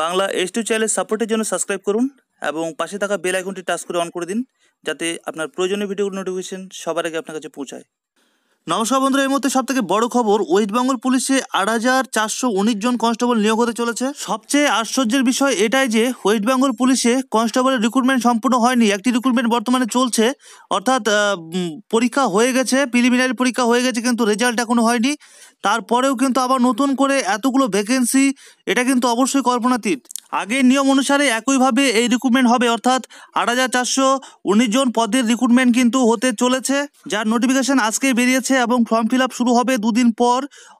বাংলা এস2 চ্যানেলের সাপোর্টের জন্য সাবস্ক্রাইব করুন এবং পাশে থাকা বেল আইকনটি টাচ করে অন করে দিন, যাতে আপনার প্রয়োজনীয় ভিডিওর নোটিফিকেশন সবার আগে আপনার কাছে পৌঁছায়। নমস্কার বন্ধুরা, এই মুহূর্তে সব থেকে বড় খবর, ওয়েস্ট বেঙ্গল পুলিশে ৮,৪১৯ জন কনস্টেবল নিয়োগ হতে চলেছে। সবচেয়ে আশ্চর্যের বিষয় এটাই যে ওয়েস্ট বেঙ্গল পুলিশে কনস্টেবলের রিক্রুটমেন্ট সম্পূর্ণ হয়নি, একটি রিক্রুটমেন্ট বর্তমানে চলছে। অর্থাৎ পরীক্ষা হয়ে গেছে, প্রিলিমিনারি পরীক্ষা হয়ে গেছে, কিন্তু রেজাল্ট এখনো হয়নি। তারপরেও কিন্তু আবার নতুন করে এতগুলো ভ্যাকেন্সি, এটা কিন্তু অবশ্যই কল্পনাতীত। আগের নিয়ম অনুসারে একইভাবে এই রিক্রুটমেন্ট হবে, অর্থাৎ ৮,৪১৯ জন পদের রিক্রুটমেন্ট কিন্তু হতে চলেছে, যার নোটিফিকেশন আজকেই বেরিয়েছে এবং ফর্ম ফিল আপ শুরু হবে দুদিন পর।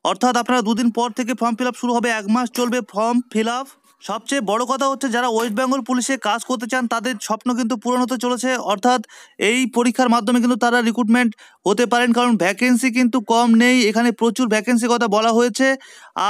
অর্থাৎ আপনারা দুদিন পর থেকে ফর্ম ফিল আপ শুরু হবে, 1 মাস চলবে ফর্ম ফিল আপ। সবচেয়ে বড় কথা হচ্ছে, যারা ওয়েস্ট বেঙ্গল পুলিশে কাজ করতে চান তাদের স্বপ্ন কিন্তু পূরণ হতে চলেছে। অর্থাৎ এই পরীক্ষার মাধ্যমে কিন্তু তারা রিক্রুটমেন্ট হতে পারেন, কারণ ভ্যাকেন্সি কিন্তু কম নেই, এখানে প্রচুর ভ্যাকেন্সির কথা বলা হয়েছে।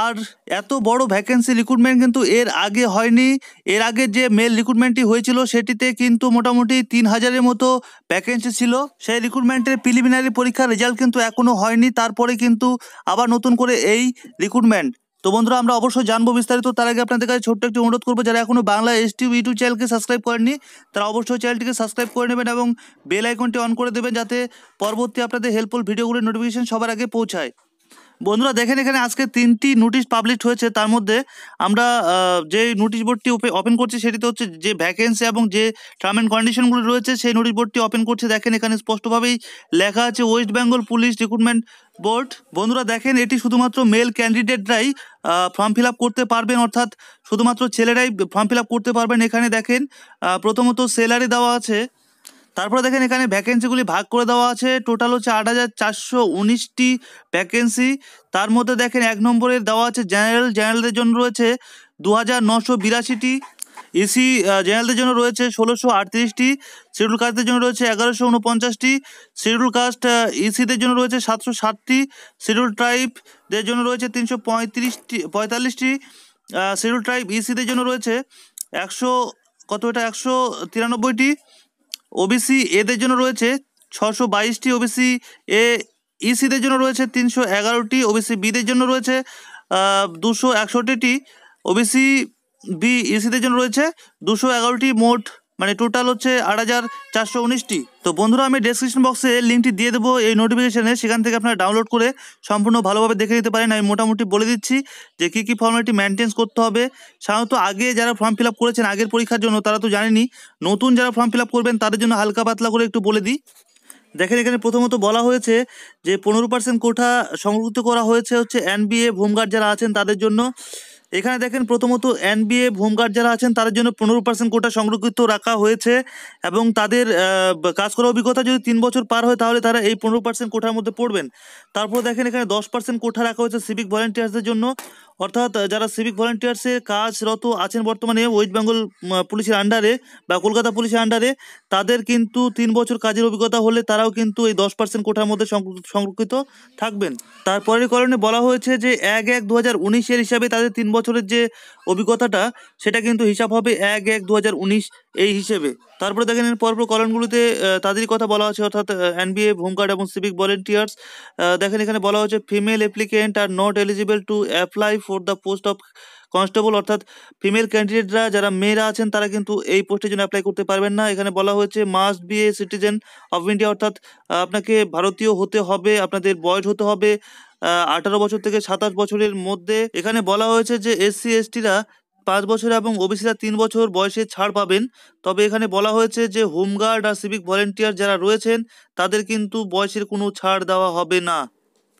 আর এত বড় ভ্যাকেন্সি রিক্রুটমেন্ট কিন্তু এর আগে হয়নি। এর আগে যে মেল রিক্রুটমেন্টটি হয়েছিল সেটিতে কিন্তু মোটামুটি 3,000-এর মতো ভ্যাকেন্সি ছিল। সেই রিক্রুটমেন্টের প্রিলিমিনারি পরীক্ষার রেজাল্ট কিন্তু এখনো হয়নি, তারপরে কিন্তু আবার নতুন করে এই রিক্রুটমেন্ট। তো বন্ধুরা, আমরা অবশ্যই জানবো বিস্তারিত। তার আগে আপনাদের কাছে ছোট্ট একটি অনুরোধ করবো, যারা এখনো বাংলা এস2 ইউটিউব চ্যানেলকে সাবস্ক্রাইব করেননি তারা অবশ্যই চ্যানেলটিকে সাবস্ক্রাইব করে নেবেন এবং বেল আইকনটি অন করে দেবেন, যাতে পরবর্তী আপনাদের হেল্পফুল ভিডিওগুলির নোটিফিকেশন সবার আগে পৌঁছায়। বন্ধুরা দেখেন, এখানে আজকে 3টি নোটিশ পাবলিশ হয়েছে। তার মধ্যে আমরা যে নোটিশ বোর্ডটি ওপেন করছি সেটিতে হচ্ছে যে ভ্যাকেন্সি এবং যে টার্ম অ্যান্ড কন্ডিশনগুলো রয়েছে সেই নোটিশ বোর্ডটি ওপেন করছে। দেখেন, এখানে স্পষ্টভাবেই লেখা আছে West Bengal police recruitment board. বন্ধুরা দেখেন, এটি শুধুমাত্র মেল ক্যান্ডিডেটরাই ফর্ম ফিল আপ করতে পারবেন, অর্থাৎ শুধুমাত্র ছেলেরাই ফর্ম ফিল আপ করতে পারবেন। এখানে দেখেন প্রথমত স্যালারি দেওয়া আছে, তারপরে দেখেন এখানে ভ্যাকেন্সিগুলি ভাগ করে দেওয়া আছে। টোটাল হচ্ছে ৮,৪১৯টি ভ্যাকেন্সি। তার মধ্যে দেখেন 1 নম্বরে দেওয়া আছে জেনারেলদের জন্য রয়েছে 2,982টি, এসি জেনারেলদের জন্য রয়েছে 1,638টি, শিডিউল কাস্টদের জন্য রয়েছে 1,149টি, শিডিউল কাস্ট ইসিদের জন্য রয়েছে 760টি, শিডিউল ট্রাইবদের জন্য রয়েছে 345টি, শিডিউল ট্রাইব ইসিদের জন্য রয়েছে 193টি, ওবিসি এদের জন্য রয়েছে 622টি, ওবিসি এ ইসিদের জন্য রয়েছে 311টি, ওবিসি বিদের জন্য রয়েছে 261টি, ওবিসি বি ইসিদের জন্য রয়েছে 211টি। মোট মানে টোটাল হচ্ছে ৮,৪১৯টি। তো বন্ধুরা, আমি ডেসক্রিপশন বক্সে লিঙ্কটি দিয়ে দেবো এই নোটিফিকেশনে, সেখান থেকে আপনারা ডাউনলোড করে সম্পূর্ণ ভালোভাবে দেখে নিতে পারেন। আমি মোটামুটি বলে দিচ্ছি যে কী কী ফর্মালিটি মেনটেন্স করতে হবে। সাধারণত আগে যারা ফর্ম ফিল আপ করেছেন আগের পরীক্ষার জন্য তারা তো জানেনি, নতুন যারা ফর্ম ফিল আপ করবেন তাদের জন্য হালকা পাতলা করে একটু বলে দিই। দেখেন, এখানে প্রথমত বলা হয়েছে যে 15% কোঠা সংরক্ষিত করা হয়েছে হচ্ছে এনবিএ হোমগার্ড যারা আছেন তাদের জন্য। এখানে দেখেন প্রথমত এনবিএ হোমগার্ড যারা আছেন তাদের জন্য 15% কোটা সংরক্ষিত রাখা হয়েছে এবং তাদের কাজ করার অভিজ্ঞতা যদি 3 বছর পার হয় তাহলে তারা এই 15% কোঠার মধ্যে পড়বেন। তারপর দেখেন এখানে 10% কোঠা রাখা হয়েছে সিভিক ভলেন্টিয়ার্সদের জন্য, অর্থাৎ যারা সিভিক ভলেন্টিয়ার্সে কাজরত আছেন বর্তমানে ওয়েস্ট বেঙ্গল পুলিশের আন্ডারে বা কলকাতা পুলিশের আন্ডারে, তাদের কিন্তু 3 বছর কাজের অভিজ্ঞতা হলে তারাও কিন্তু এই 10% কোঠার মধ্যে সংরক্ষিত থাকবেন। তারপরের কারণে বলা হয়েছে যে 1/1/2019 হিসাবে তাদের 3 বছরের যে অভিজ্ঞতাটা সেটা কিন্তু হিসাব হবে 1/1/2019 এই হিসেবে। তারপরে দেখেন পরপর কলমগুলিতে তাদেরই কথা বলা আছে, অর্থাৎ এনবিএ হোমগার্ড এবং সিভিক ভলেন্টিয়ার্স। দেখেন এখানে বলা হচ্ছে female applicant are not eligible to apply for the post of constable, অর্থাৎ ফিমেল ক্যান্ডিডেটরা যারা মেয়েরা আছেন তারা কিন্তু এই পোস্টের জন্য অ্যাপ্লাই করতে পারবেন না। এখানে বলা হয়েছে must B a citizen of India, অর্থাৎ আপনাকে ভারতীয় হতে হবে, আপনাদের বয়স হতে হবে 18 বছর থেকে 27 বছরের মধ্যে। এখানে বলা হয়েছে যে এসসি এসটিরা 5 বছর এবং ওবিসিরা 3 বছর বয়সে ছাড় পাবেন। তবে এখানে বলা হয়েছে যে হোমগার্ড আর সিভিক ভলেন্টিয়ার যারা রয়েছেন তাদের কিন্তু বয়সের কোনো ছাড় দেওয়া হবে না।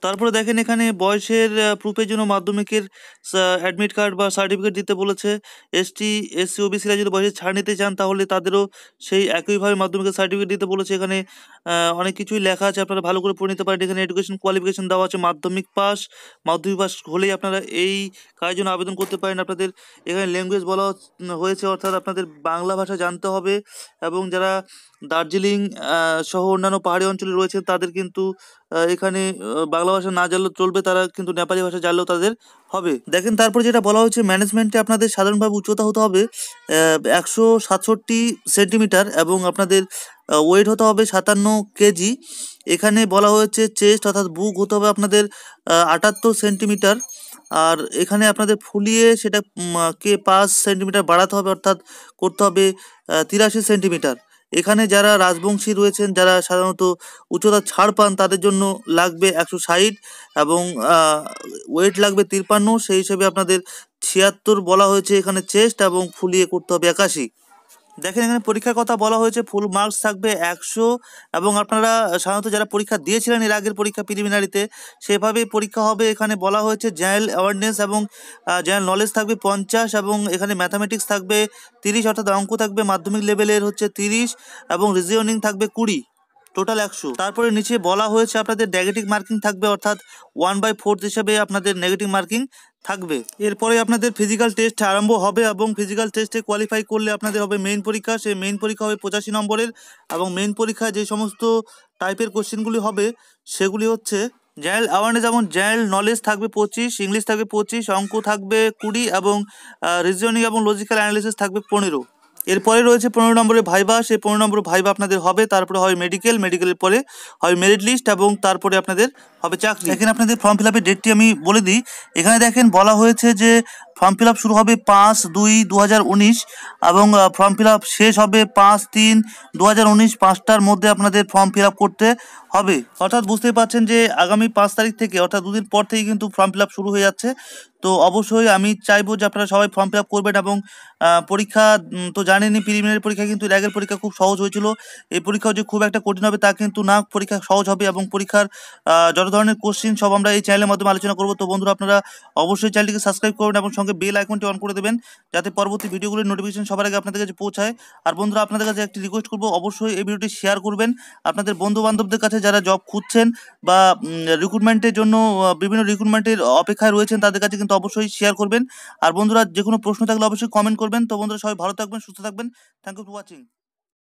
তারপরে দেখেন এখানে বয়সের প্রুফের জন্য মাধ্যমিকের অ্যাডমিট কার্ড বা সার্টিফিকেট দিতে বলেছে। এসটি এসসি ওবিসিরা যদি বয়সে ছাড় নিতে চান তাহলে তাদেরও সেই একইভাবে মাধ্যমিকের সার্টিফিকেট দিতে বলেছে। এখানে অনেক কিছুই লেখা আছে, আপনারা ভালো করে পড়ে নিতে পারেন। এখানে এডুকেশন কোয়ালিফিকেশন দেওয়া আছে মাধ্যমিক পাস হলেই আপনারা এই কাজের জন্য আবেদন করতে পারেন। আপনাদের এখানে ল্যাঙ্গুয়েজ বলা হয়েছে, অর্থাৎ আপনাদের বাংলা ভাষা জানতে হবে এবং যারা দার্জিলিং সহ অন্যান্য পাহাড়ি অঞ্চলে রয়েছে তাদের কিন্তু এখানে বাংলা ভাষা না জানলেও চলবে, তারা কিন্তু নেপালি ভাষা জানলেও তাদের হবে। দেখেন তারপর যেটা বলা হচ্ছে ম্যানেজমেন্টে আপনাদের সাধারণভাবে উচ্চতা হতে হবে 167 সেন্টিমিটার এবং আপনাদের ওয়েট হতে হবে 57 কেজি। এখানে বলা হয়েছে চেস্ট অর্থাৎ বুক হতে হবে আপনাদের 78 সেন্টিমিটার আর এখানে আপনাদের ফুলিয়ে সেটা কে 5 সেন্টিমিটার বাড়াতে হবে, অর্থাৎ করতে হবে 83 সেন্টিমিটার। এখানে যারা রাজবংশী রয়েছেন, যারা সাধারণত উচ্চতা ছাড় পান, তাদের জন্য লাগবে 160 এবং ওয়েট লাগবে 53, সেই হিসেবে আপনাদের 76 বলা হয়েছে এখানে চেস্ট, এবং ফুলিয়ে করতে হবে 81। দেখেন এখানে পরীক্ষার কথা বলা হয়েছে, ফুল মার্কস থাকবে 100, এবং আপনারা সাধারণত যারা পরীক্ষা দিয়েছিলেন এর আগের পরীক্ষা প্রিলিমিনারিতে, সেভাবেই পরীক্ষা হবে। এখানে বলা হয়েছে জেনারেল অ্যাওয়ারনেস এবং জেনারেল নলেজ থাকবে 50, এবং এখানে ম্যাথামেটিক্স থাকবে 30, অর্থাৎ অঙ্ক থাকবে মাধ্যমিক লেভেলের হচ্ছে 30, এবং রিজনিং থাকবে 20, টোটাল 100। তারপরে নিচে বলা হয়েছে আপনাদের নেগেটিভ মার্কিং থাকবে, অর্থাৎ 1/4 হিসেবে আপনাদের নেগেটিভ মার্কিং থাকবে। এরপরে আপনাদের ফিজিক্যাল টেস্ট আরম্ভ হবে, এবং ফিজিক্যাল টেস্টে কোয়ালিফাই করলে আপনাদের হবে মেইন পরীক্ষা। সেই মেইন পরীক্ষা হবে 85 নম্বরের, এবং মেইন পরীক্ষায় যে সমস্ত টাইপের কোশ্চেনগুলি হবে সেগুলি হচ্ছে জেনারেল অ্যাওয়ারনেস এবং জেনারেল নলেজ থাকবে 25, ইংলিশ থাকবে 25, অঙ্ক থাকবে 20, এবং রিজনিং এবং লজিক্যাল অ্যানালিসিস থাকবে 15। এরপরে রয়েছে 15 নম্বরের ভাইবা। সেই 15 নম্বর ভাইবা আপনাদের হবে, তারপরে হয় মেডিকেলের পরে হয় মেরিট লিস্ট, এবং তারপরে আপনাদের হবে চাকরি। এখানে আপনাদের ফর্ম ফিল আপের ডেটটি আমি বলে দিই। এখানে দেখেন বলা হয়েছে যে ফর্ম ফিল আপ শুরু হবে 5/2/2019, এবং ফর্ম ফিল আপ শেষ হবে 5/3/2019, 5টার মধ্যে আপনাদের ফর্ম ফিল আপ করতে হবে। অর্থাৎ বুঝতেই পারছেন যে আগামী 5 তারিখ থেকে, অর্থাৎ দুদিন পর থেকে কিন্তু ফর্ম ফিল আপ শুরু হয়ে যাচ্ছে। তো অবশ্যই আমি চাইবো যে আপনারা সবাই ফর্ম ফিল আপ করবেন, এবং পরীক্ষা তো জানেনই, প্রিলিমিনারি পরীক্ষা কিন্তু এর আগের পরীক্ষা খুব সহজ হয়েছিল। এই পরীক্ষাও যে খুব একটা কঠিন হবে তা কিন্তু না, পরীক্ষা সহজ হবে, এবং পরীক্ষার যত ধরনের কোশ্চিন সব আমরা এই চ্যানেলের মাধ্যমে আলোচনা করবো। তো বন্ধুরা, আপনারা অবশ্যই চ্যানেলটিকে সাবস্ক্রাইব করবেন এবং সঙ্গে বেল আইকনটি অন করে দেবেন, যাতে পরবর্তী ভিডিওগুলির নোটিফিকেশন সবার আগে আপনাদের কাছে পৌঁছায়। আর বন্ধুরা, আপনাদের কাছে একটি রিকোয়েস্ট করবো, অবশ্যই এই ভিডিওটি শেয়ার করবেন আপনাদের বন্ধু বান্ধবদের কাছে, যারা জব খুঁজছেন বা রিক্রুটমেন্টের জন্য বিভিন্ন রিক্রুটমেন্টের অপেক্ষায় রয়েছেন, তাদের কাছে কিন্তু অবশ্যই শেয়ার করবেন। আর বন্ধুরা, যে কোনো প্রশ্ন থাকলে অবশ্যই কমেন্ট করবেন। তো বন্ধুরা, সবাই ভালো থাকবেন, সুস্থ থাকবেন। Thank you for watching.